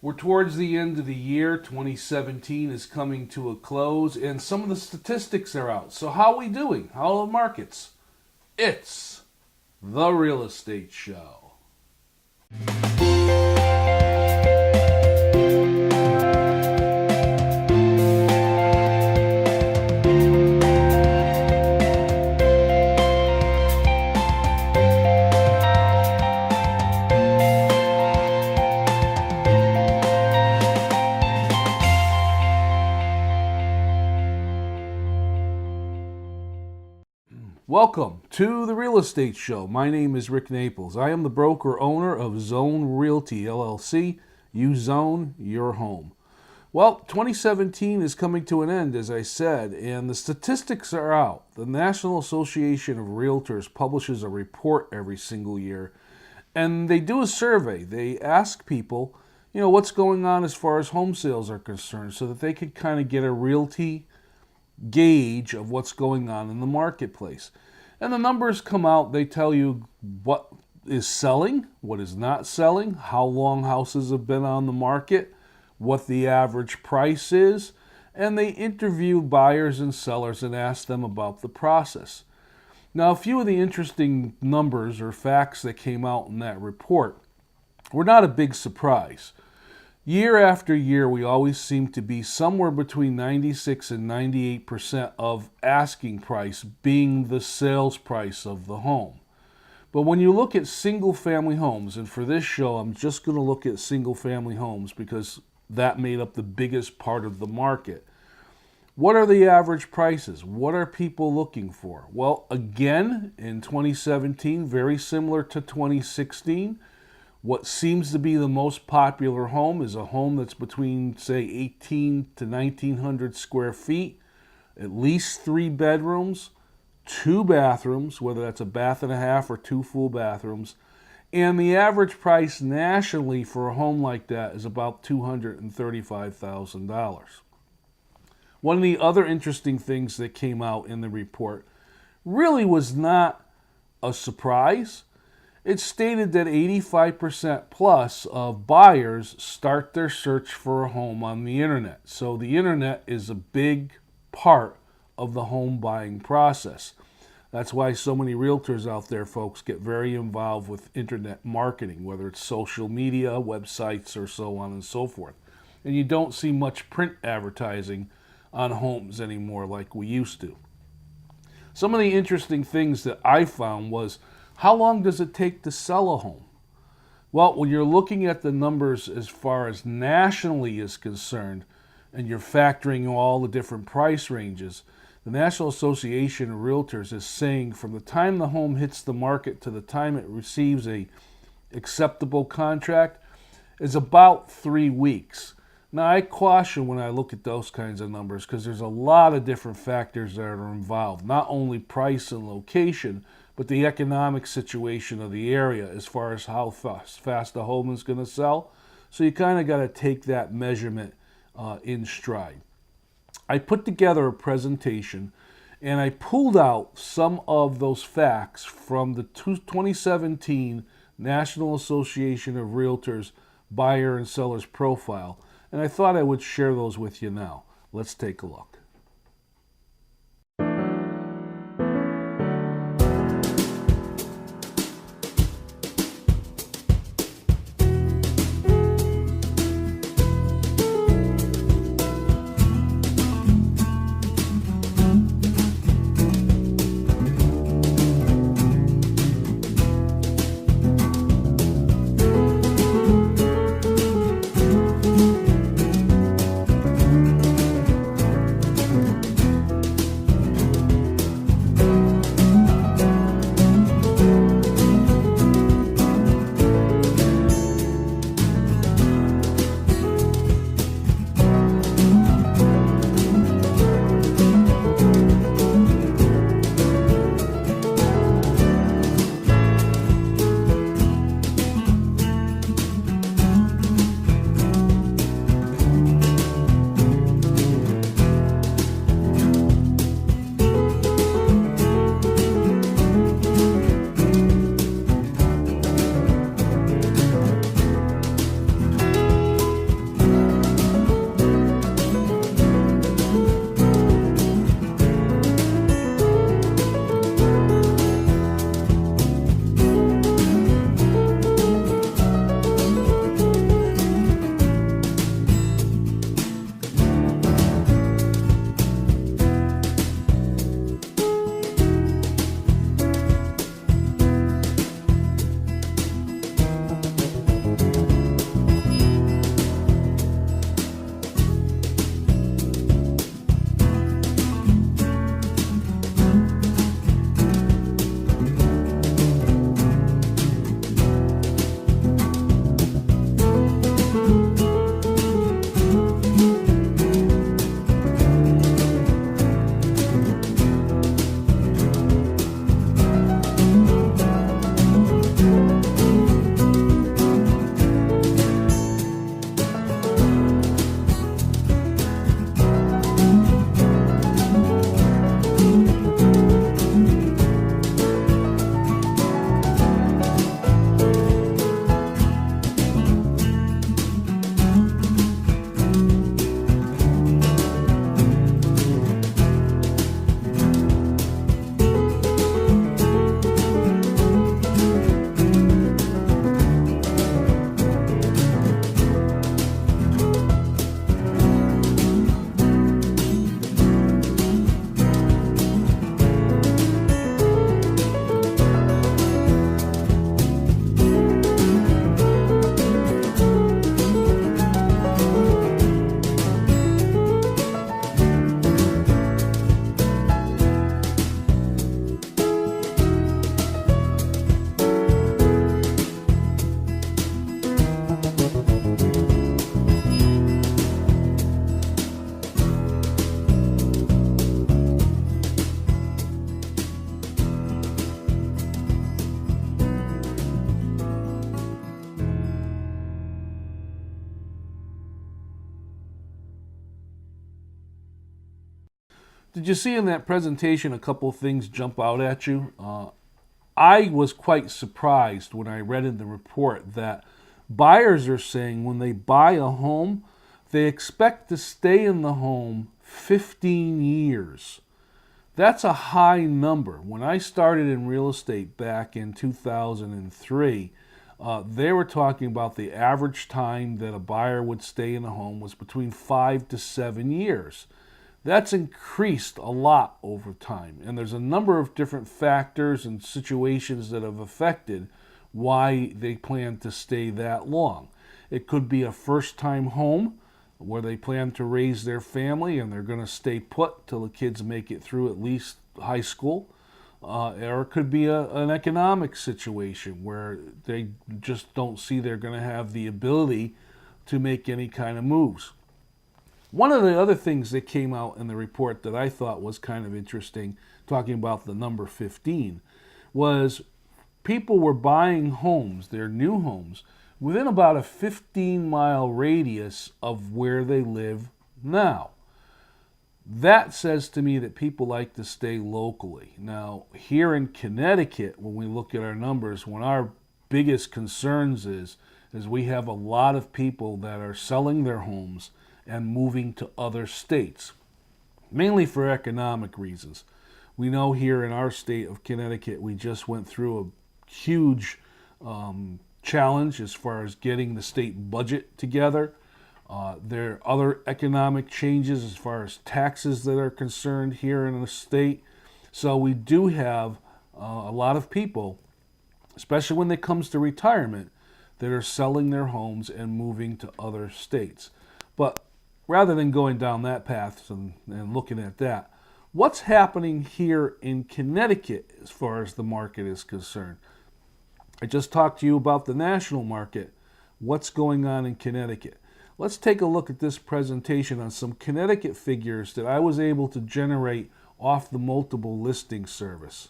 We're towards the end of the year. 2017 is coming to a close, and some of the statistics are out. So how are we doing? How are the markets? It's the Real Estate Show. Welcome to the Real Estate Show. My name is Rick Naples. I am the broker owner of Zone Realty LLC. You zone your home. Well, 2017 is coming to an end, as I said, and the statistics are out. The National Association of Realtors publishes a report every single year, and they do a survey. They ask people, what's going on as far as home sales are concerned, so that they can kind of get a realty gauge of what's going on in the marketplace. And the numbers come out. They tell you what is selling, what is not selling, how long houses have been on the market, what the average price is, and they interview buyers and sellers and ask them about the process. Now, a few of the interesting numbers or facts that came out in that report were not a big surprise. Year after year, we always seem to be somewhere between 96 and 98% of asking price being the sales price of the home. But when you look at single-family homes, and for this show, I'm just going to look at single-family homes because that made up the biggest part of the market. What are the average prices? What are people looking for? Well, again, in 2017, very similar to 2016, what seems to be the most popular home is a home that's between, say, 18 to 1900 square feet, at least 3 bedrooms, 2 bathrooms, whether that's a bath and a half or 2 full bathrooms, and the average price nationally for a home like that is about $235,000. One of the other interesting things that came out in the report really was not a surprise. It stated that 85% plus of buyers start their search for a home on the internet. So the internet is a big part of the home buying process. That's why so many realtors out there, folks, get very involved with internet marketing, whether it's social media, websites, or so on and so forth. And you don't see much print advertising on homes anymore like we used to. Some of the interesting things that I found was, how long does it take to sell a home? Well, when you're looking at the numbers as far as nationally is concerned, and you're factoring all the different price ranges, the National Association of Realtors is saying from the time the home hits the market to the time it receives a acceptable contract is about 3 weeks. Now, I caution when I look at those kinds of numbers because there's a lot of different factors that are involved, not only price and location, but the economic situation of the area as far as how fast the home is going to sell. So you kind of got to take that measurement in stride. I put together a presentation and I pulled out some of those facts from the 2017 National Association of Realtors Buyer and Sellers Profile, and I thought I would share those with you now. Let's take a look. Did you see in that presentation a couple of things jump out at you? I was quite surprised when I read in the report that buyers are saying when they buy a home, they expect to stay in the home 15 years. That's a high number. When I started in real estate back in 2003, they were talking about the average time that a buyer would stay in a home was between 5 to 7 years. That's increased a lot over time, and there's a number of different factors and situations that have affected why they plan to stay that long. It could be a first-time home where they plan to raise their family and they're going to stay put till the kids make it through at least high school. Or it could be an economic situation where they just don't see they're going to have the ability to make any kind of moves. One of the other things that came out in the report that I thought was kind of interesting, talking about the number 15, was people were buying homes, their new homes, within about a 15-mile radius of where they live now. That says to me that people like to stay locally. Now, here in Connecticut, when we look at our numbers, one of our biggest concerns is we have a lot of people that are selling their homes and moving to other states, mainly for economic reasons. We know here in our state of Connecticut, we just went through a huge challenge as far as getting the state budget together. There are other economic changes as far as taxes that are concerned here in the state. So we do have a lot of people, especially when it comes to retirement, that are selling their homes and moving to other states. But rather than going down that path and looking at that, what's happening here in Connecticut as far as the market is concerned? I just talked to you about the national market. What's going on in Connecticut? Let's take a look at this presentation on some Connecticut figures that I was able to generate off the multiple listing service.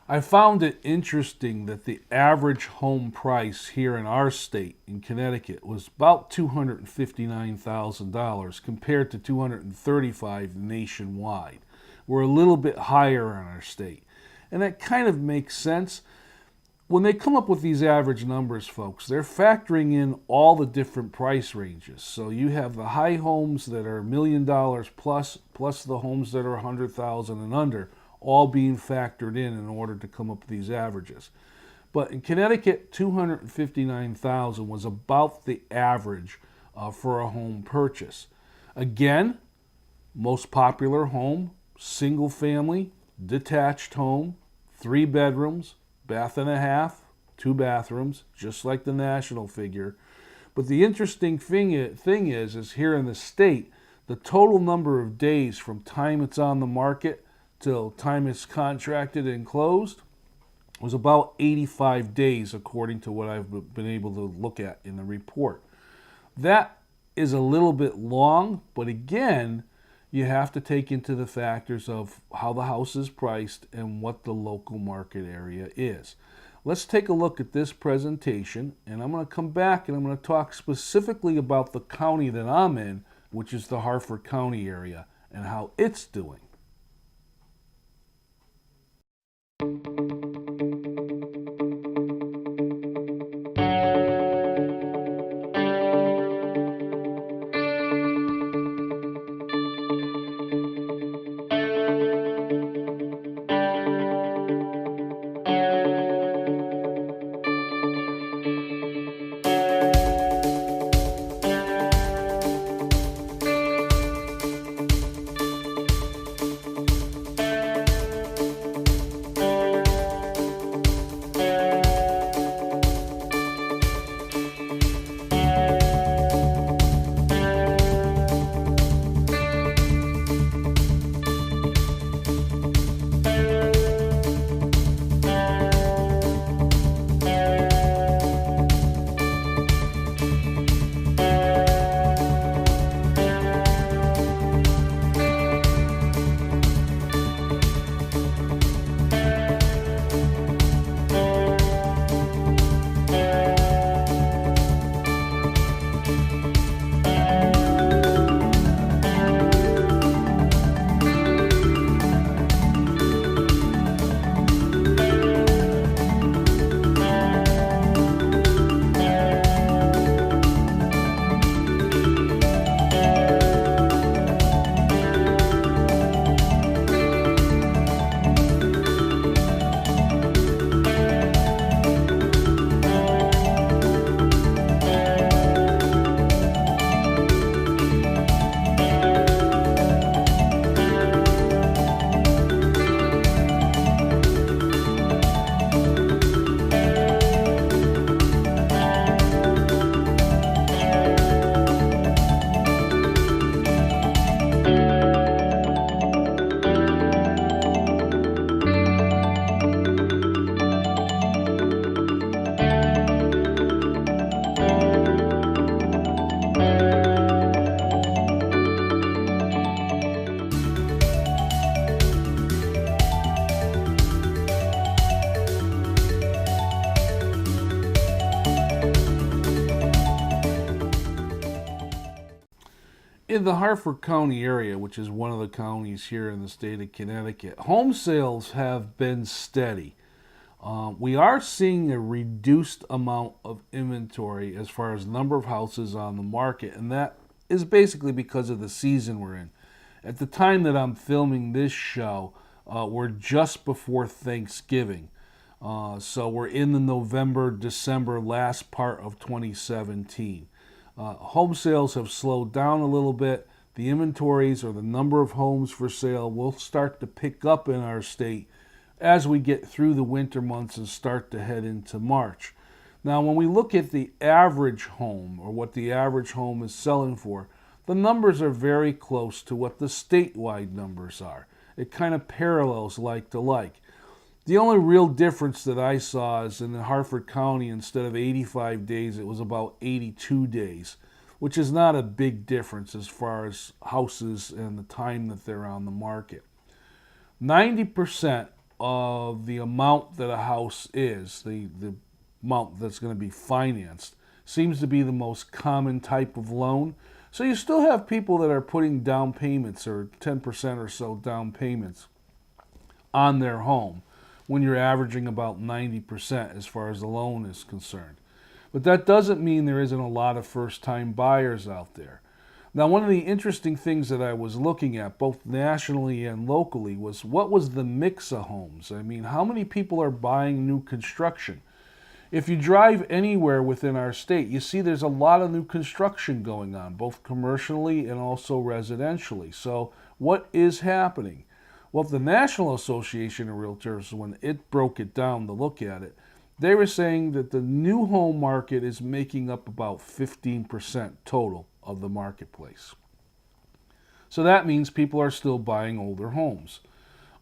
I found it interesting that the average home price here in our state, in Connecticut, was about $259,000 compared to $235,000 nationwide. We're a little bit higher in our state. And that kind of makes sense. When they come up with these average numbers, folks, they're factoring in all the different price ranges. So you have the high homes that are $1 million plus the homes that are $100,000 and under, all being factored in order to come up with these averages. But in Connecticut, $259,000 was about the average for a home purchase. Again, most popular home, single family, detached home, 3 bedrooms, bath and a half, 2 bathrooms, just like the national figure. But the interesting thing is here in the state, the total number of days from time it's on the market till time it's contracted and closed was about 85 days, according to what I've been able to look at in the report. That is a little bit long, but again, you have to take into the factors of how the house is priced and what the local market area is. Let's take a look at this presentation, and I'm going to come back and I'm going to talk specifically about the county that I'm in, which is the Harford County area, and how it's doing. In the Harford County area, which is one of the counties here in the state of Connecticut, home sales have been steady. We are seeing a reduced amount of inventory as far as number of houses on the market, and that is basically because of the season we're in. At the time that I'm filming this show, we're just before Thanksgiving. So we're in the November, December last part of 2017. Home sales have slowed down a little bit. The inventories or the number of homes for sale will start to pick up in our state as we get through the winter months and start to head into March. Now, when we look at the average home or what the average home is selling for, the numbers are very close to what the statewide numbers are. It kind of parallels like to like. The only real difference that I saw is in the Harford County, instead of 85 days, it was about 82 days, which is not a big difference as far as houses and the time that they're on the market. 90% of the amount that a house is, the amount that's going to be financed, seems to be the most common type of loan. So you still have people that are putting down payments or 10% or so down payments on their home, when you're averaging about 90% as far as the loan is concerned. But that doesn't mean there isn't a lot of first-time buyers out there. Now, one of the interesting things that I was looking at, both nationally and locally, was what was the mix of homes? I mean, how many people are buying new construction? If you drive anywhere within our state, you see there's a lot of new construction going on, both commercially and also residentially. So what is happening? Well, the National Association of Realtors, when it broke it down to look at it, they were saying that the new home market is making up about 15% total of the marketplace. So that means people are still buying older homes.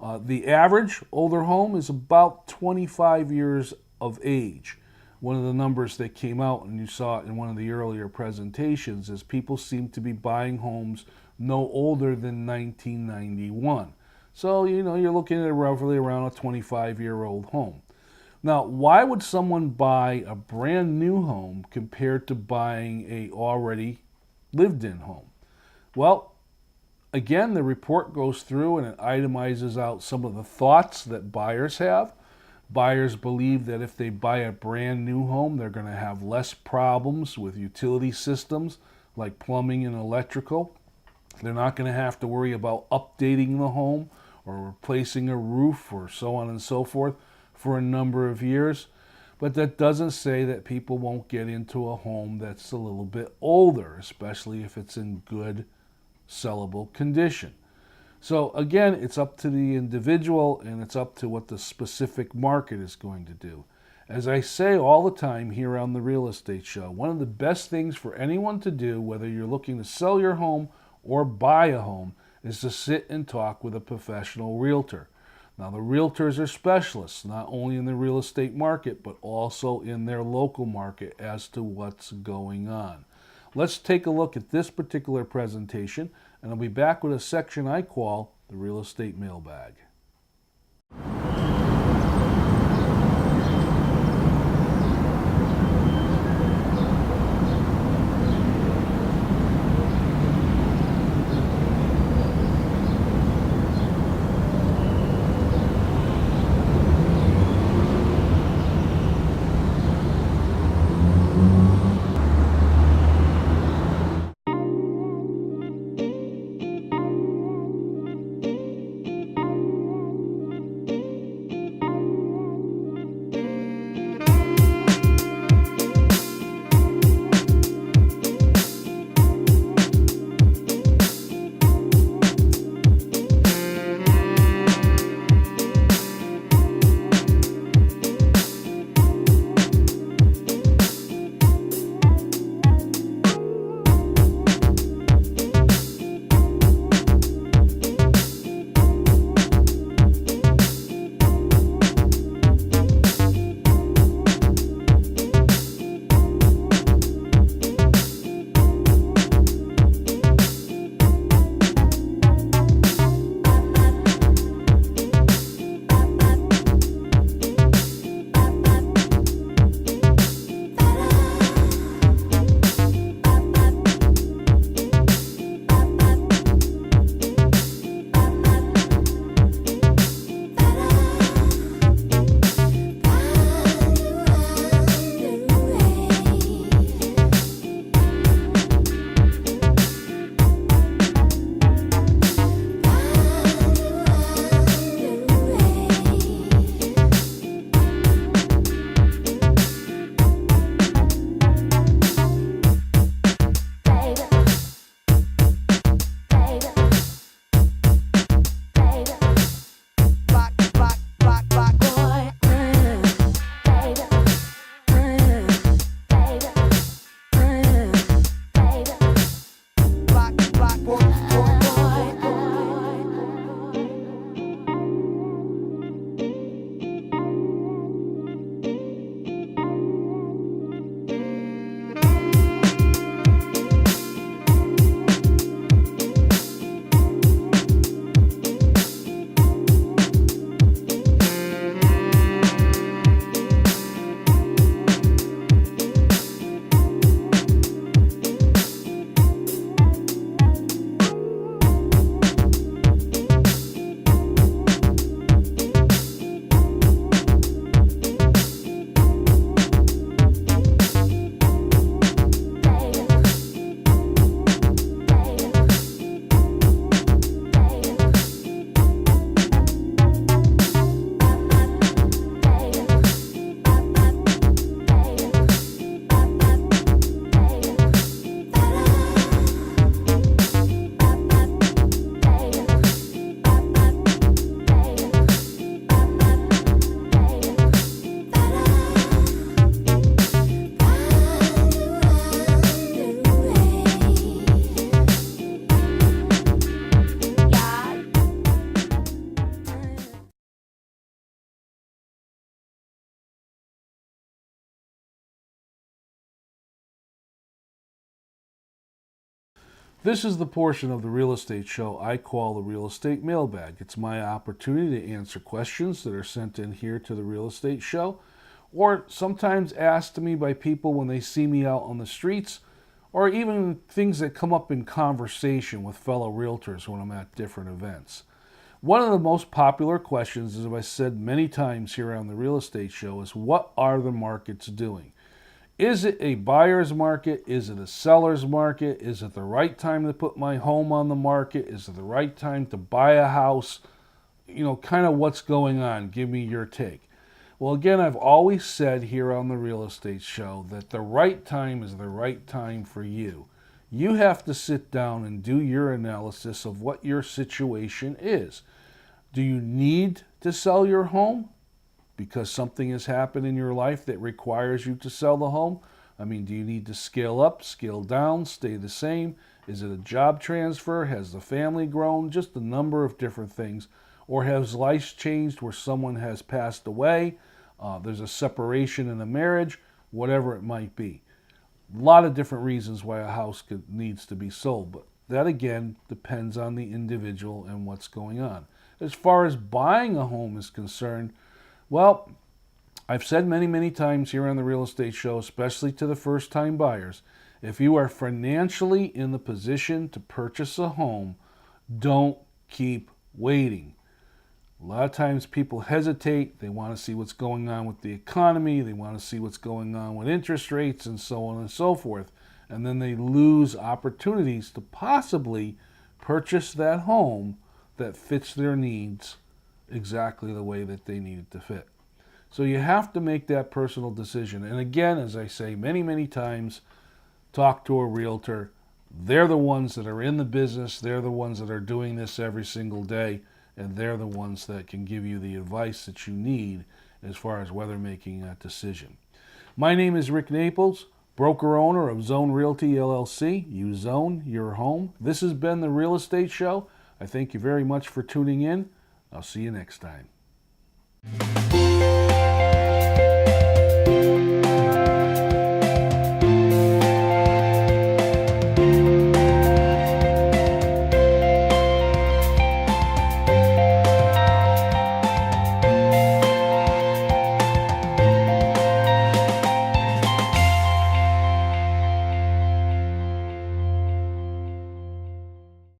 The average older home is about 25 years of age. One of the numbers that came out, and you saw it in one of the earlier presentations, is people seem to be buying homes no older than 1991. So, you're looking at roughly around a 25-year-old home. Now, why would someone buy a brand new home compared to buying a already lived-in home? Well, again, the report goes through and it itemizes out some of the thoughts that buyers have. Buyers believe that if they buy a brand new home, they're going to have less problems with utility systems like plumbing and electrical. They're not going to have to worry about updating the home or replacing a roof or so on and so forth for a number of years. But that doesn't say that people won't get into a home that's a little bit older, especially if it's in good, sellable condition. So again, it's up to the individual and it's up to what the specific market is going to do. As I say all the time here on the Real Estate Show, one of the best things for anyone to do, whether you're looking to sell your home or buy a home, is to sit and talk with a professional realtor. Now, the realtors are specialists, not only in the real estate market, but also in their local market as to what's going on. Let's take a look at this particular presentation, and I'll be back with a section I call the Real Estate Mailbag. This is the portion of the real estate show I call the real estate mailbag. It's my opportunity to answer questions that are sent in here to the real estate show, or sometimes asked to me by people when they see me out on the streets, or even things that come up in conversation with fellow realtors when I'm at different events. One of the most popular questions, as I've said many times here on the real estate show, is what are the markets doing? Is it a buyer's market? Is it a seller's market? Is it the right time to put my home on the market? Is it the right time to buy a house? Kind of what's going on. Give me your take. Well, again, I've always said here on the real estate show that the right time is the right time for you. You have to sit down and do your analysis of what your situation is. Do you need to sell your home because something has happened in your life that requires you to sell the home? I mean, do you need to scale up, scale down, stay the same? Is it a job transfer? Has the family grown? Just a number of different things. Or has life changed where someone has passed away? There's a separation in a marriage, whatever it might be. A lot of different reasons why a house needs to be sold, but that again depends on the individual and what's going on. As far as buying a home is concerned, well, I've said many, many times here on the real estate show, especially to the first-time buyers, if you are financially in the position to purchase a home, don't keep waiting. A lot of times people hesitate. They want to see what's going on with the economy. They want to see what's going on with interest rates and so on and so forth. And then they lose opportunities to possibly purchase that home that fits their needs exactly the way that they need it to fit. So you have to make that personal decision. And again, as I say many, many times, talk to a realtor. They're the ones that are in the business. They're the ones that are doing this every single day. And they're the ones that can give you the advice that you need as far as whether making that decision. My name is Rick Naples, broker-owner of Zone Realty LLC. You zone your home. This has been the Real Estate Show. I thank you very much for tuning in. I'll see you next time.